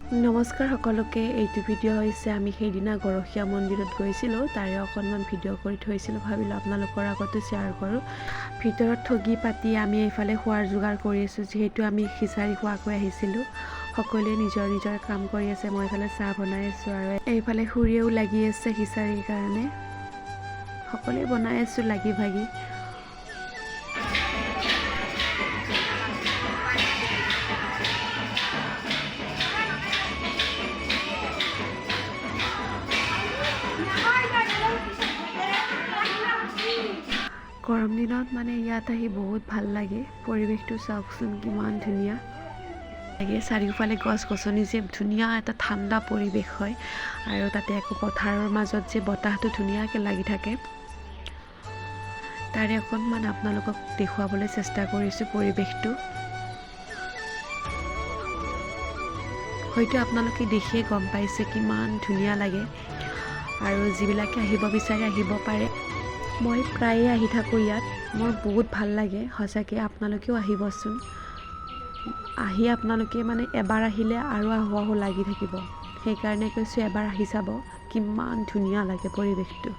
নমস্কাৰ সকলোকে। এইটো ভিডিঅ' হৈছে আমি সেইদিনা গৰখীয়া মন্দিৰত গৈছিলোঁ, তাৰে অকণমান ভিডিঅ' কৰি থৈছিলোঁ, ভাবিলোঁ আপোনালোকৰ আগতে শ্বেয়াৰ কৰোঁ। ভিতৰত ঠগি পাতি আমি এইফালে খোৱাৰ যোগাৰ কৰি আছোঁ, যিহেতু আমি খিচাৰি খোৱাকৈ আহিছিলোঁ। সকলোৱে নিজৰ নিজৰ কাম কৰি আছে, মই এইফালে চাহ বনাই আছোঁ আৰু এইফালে খুৰীয়েও লাগি আছে খিচাৰিৰ কাৰণে। সকলোৱে বনাই আছোঁ লাগি ভাগি। গৰম দিনত মানে ইয়াত আহি বহুত ভাল লাগে। পৰিৱেশটো চাওকচোন কিমান ধুনীয়া লাগে। চাৰিওফালে গছ গছনি যে ধুনীয়া এটা ঠাণ্ডা পৰিৱেশ হয়, আৰু তাতে আকৌ পথাৰৰ মাজত যে বতাহটো ধুনীয়াকৈ লাগি থাকে। তাৰে অকণমান আপোনালোকক দেখুৱাবলৈ চেষ্টা কৰিছোঁ পৰিৱেশটো। হয়তো আপোনালোকে দেখিয়ে গম পাইছে কিমান ধুনীয়া লাগে, আৰু যিবিলাকে আহিব বিচাৰে আহিব পাৰে। মই প্ৰায়ে আহি থাকোঁ ইয়াত, মোৰ বহুত ভাল লাগে সঁচাকৈ। আপোনালোকেও আহিবচোন। আহি আপোনালোকে মানে এবাৰ আহিলে আৰু আহোঁ আহোঁ লাগি থাকিব। সেইকাৰণে কৈছোঁ এবাৰ আহি চাব, কিমান ধুনীয়া লাগে পৰিৱেশটো।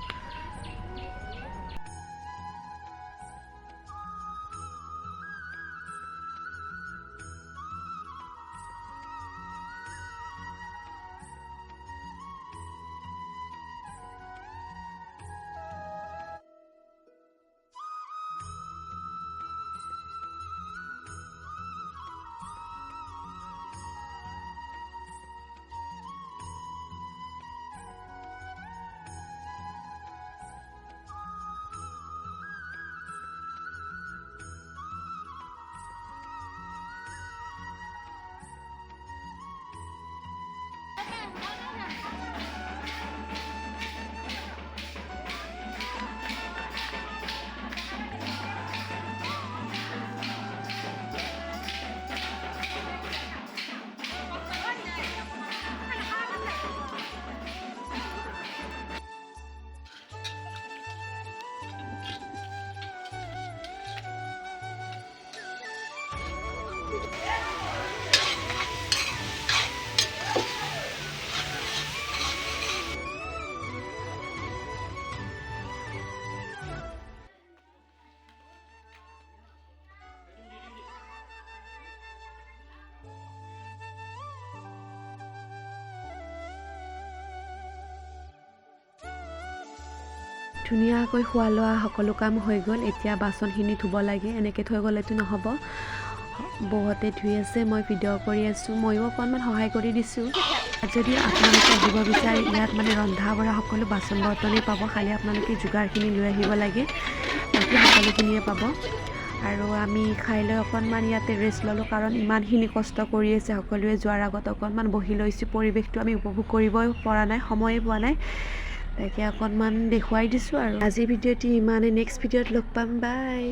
ধুনীয়াকৈ খোৱা লোৱা সকলো কাম হৈ গ'ল। এতিয়া বাচনখিনি ধুব লাগে, এনেকৈ থৈ গ'লেতো নহ'ব। বহুতে ধুই আছে, মই ভিডিঅ' কৰি আছোঁ, ময়ো অকণমান সহায় কৰি দিছোঁ। যদি আপোনালোকে আহিব বিচাৰে, ইয়াত মানে ৰন্ধা বঢ়া সকলো বাচন বৰ্তনেই পাব, খালি আপোনালোকে যোগাৰখিনি লৈ আহিব লাগে, বাকী সকলোখিনিয়ে পাব। আৰু আমি খাই লৈ অকণমান ইয়াতে ৰেষ্ট ল'লোঁ, কাৰণ ইমানখিনি কষ্ট কৰি আছে সকলোৱে। যোৱাৰ আগত অকণমান বহি লৈছোঁ, পৰিৱেশটো আমি উপভোগ কৰিবই পৰা নাই, সময়ে পোৱা নাই। তাকে অকণমান দেখুৱাই দিছোঁ আৰু। আজিৰ ভিডিঅ'টি ইমানেই, নেক্সট ভিডিঅ'ত লগ পাম, বাই।